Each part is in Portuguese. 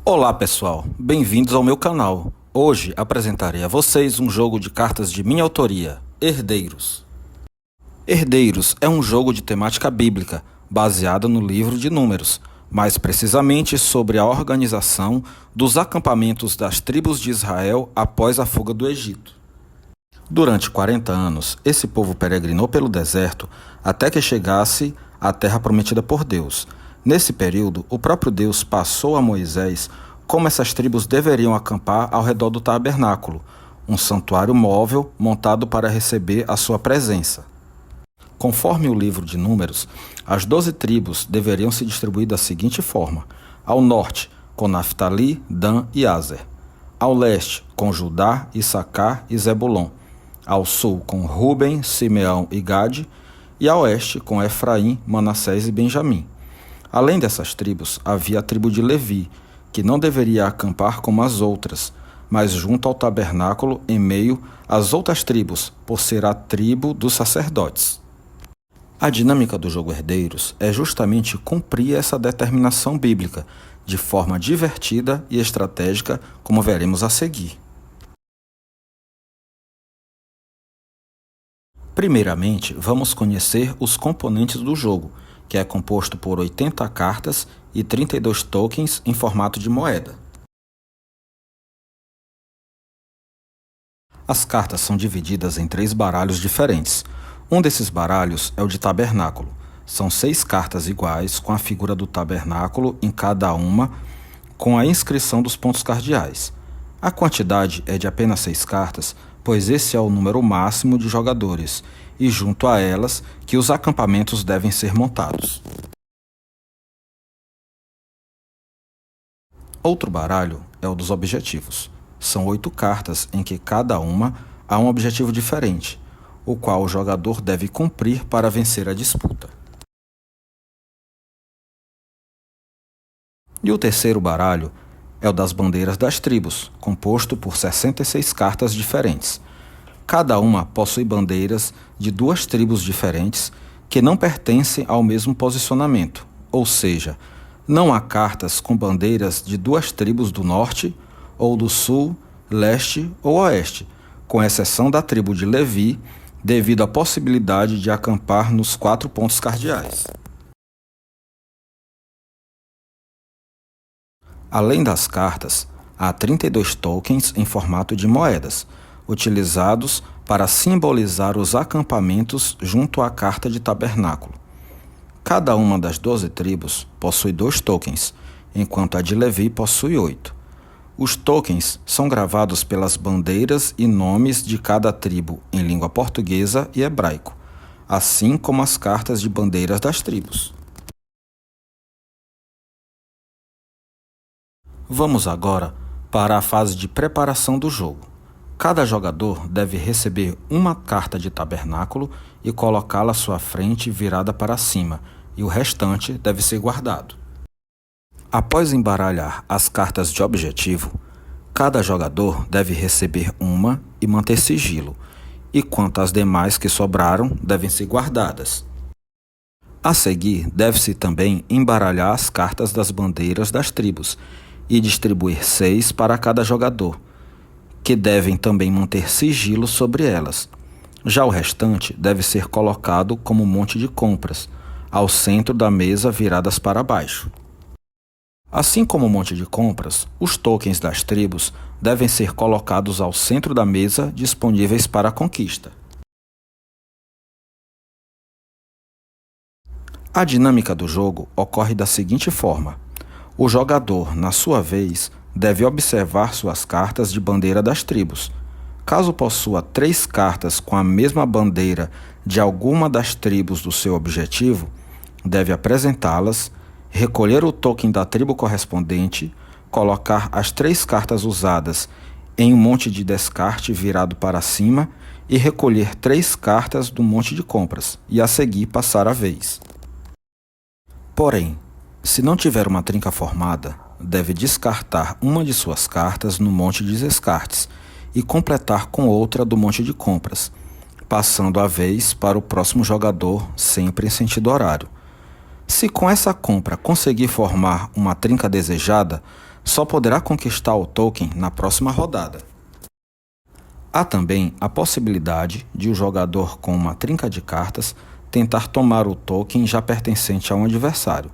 Olá pessoal, bem-vindos ao meu canal. Hoje apresentarei a vocês um jogo de cartas de minha autoria, Herdeiros. Herdeiros é um jogo de temática bíblica, baseado no livro de Números, mais precisamente sobre a organização dos acampamentos das tribos de Israel após a fuga do Egito. Durante 40 anos, esse povo peregrinou pelo deserto até que chegasse à terra prometida por Deus. Nesse período, o próprio Deus passou a Moisés como essas tribos deveriam acampar ao redor do tabernáculo, um santuário móvel montado para receber a sua presença. Conforme o livro de Números, as 12 tribos deveriam se distribuir da seguinte forma: ao norte, com Naftali, Dan e Aser; ao leste, com Judá, Issacar e Zebulon; ao sul, com Ruben, Simeão e Gade; e ao oeste, com Efraim, Manassés e Benjamim. Além dessas tribos, havia a tribo de Levi, que não deveria acampar como as outras, mas junto ao tabernáculo em meio às outras tribos, por ser a tribo dos sacerdotes. A dinâmica do jogo Herdeiros é justamente cumprir essa determinação bíblica, de forma divertida e estratégica, como veremos a seguir. Primeiramente, vamos conhecer os componentes do jogo, que é composto por 80 cartas e 32 tokens em formato de moeda. As cartas são divididas em 3 baralhos diferentes. Um desses baralhos é o de tabernáculo. São 6 cartas iguais com a figura do tabernáculo em cada uma, com a inscrição dos pontos cardeais. A quantidade é de apenas 6 cartas, pois esse é o número máximo de jogadores, e junto a elas que os acampamentos devem ser montados. Outro baralho é o dos objetivos. São 8 cartas em que cada uma há um objetivo diferente, o qual o jogador deve cumprir para vencer a disputa. E o terceiro baralho é o das bandeiras das tribos, composto por 66 cartas diferentes. Cada uma possui bandeiras de 2 tribos diferentes que não pertencem ao mesmo posicionamento, ou seja, não há cartas com bandeiras de 2 tribos do norte ou do sul, leste ou oeste, com exceção da tribo de Levi, devido à possibilidade de acampar nos 4 pontos cardeais. Além das cartas, há 32 tokens em formato de moedas, utilizados para simbolizar os acampamentos junto à carta de tabernáculo. Cada uma das 12 tribos possui 2 tokens, enquanto a de Levi possui 8. Os tokens são gravados pelas bandeiras e nomes de cada tribo em língua portuguesa e hebraico, assim como as cartas de bandeiras das tribos. Vamos agora para a fase de preparação do jogo. Cada jogador deve receber uma carta de tabernáculo e colocá-la à sua frente virada para cima, e o restante deve ser guardado. Após embaralhar as cartas de objetivo, cada jogador deve receber uma e manter sigilo, e quanto às demais que sobraram, devem ser guardadas. A seguir, deve-se também embaralhar as cartas das bandeiras das tribos e distribuir 6 para cada jogador, que devem também manter sigilo sobre elas. Já o restante deve ser colocado como monte de compras, ao centro da mesa viradas para baixo. Assim como o monte de compras, os tokens das tribos devem ser colocados ao centro da mesa disponíveis para a conquista. A dinâmica do jogo ocorre da seguinte forma: o jogador, na sua vez, deve observar suas cartas de bandeira das tribos. Caso possua 3 cartas com a mesma bandeira de alguma das tribos do seu objetivo, deve apresentá-las, recolher o token da tribo correspondente, colocar as 3 cartas usadas em um monte de descarte virado para cima e recolher 3 cartas do monte de compras, e a seguir passar a vez. Porém, se não tiver uma trinca formada, deve descartar uma de suas cartas no monte de descartes e completar com outra do monte de compras, passando a vez para o próximo jogador, sempre em sentido horário. Se com essa compra conseguir formar uma trinca desejada, só poderá conquistar o token na próxima rodada. Há também a possibilidade de o jogador com uma trinca de cartas tentar tomar o token já pertencente a um adversário.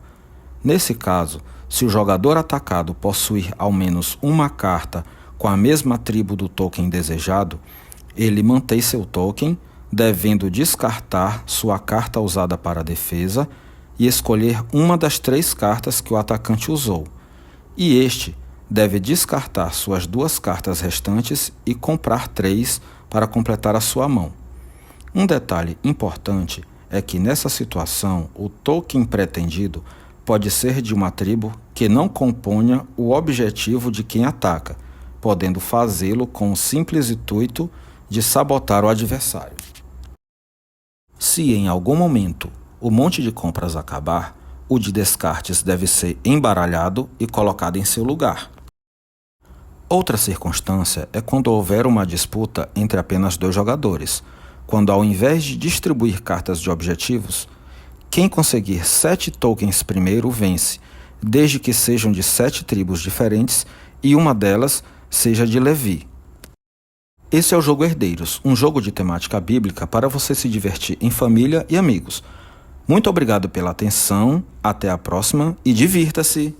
Nesse caso, se o jogador atacado possuir ao menos uma carta com a mesma tribo do token desejado, ele mantém seu token, devendo descartar sua carta usada para a defesa e escolher uma das 3 cartas que o atacante usou. E este deve descartar suas 2 cartas restantes e comprar 3 para completar a sua mão. Um detalhe importante é que nessa situação o token pretendido pode ser de uma tribo que não componha o objetivo de quem ataca, podendo fazê-lo com o simples intuito de sabotar o adversário. Se em algum momento o monte de compras acabar, o de descartes deve ser embaralhado e colocado em seu lugar. Outra circunstância é quando houver uma disputa entre apenas 2 jogadores, quando ao invés de distribuir cartas de objetivos, quem conseguir 7 tokens primeiro vence, desde que sejam de 7 tribos diferentes e uma delas seja de Levi. Esse é o jogo Herdeiros, um jogo de temática bíblica para você se divertir em família e amigos. Muito obrigado pela atenção, até a próxima e divirta-se!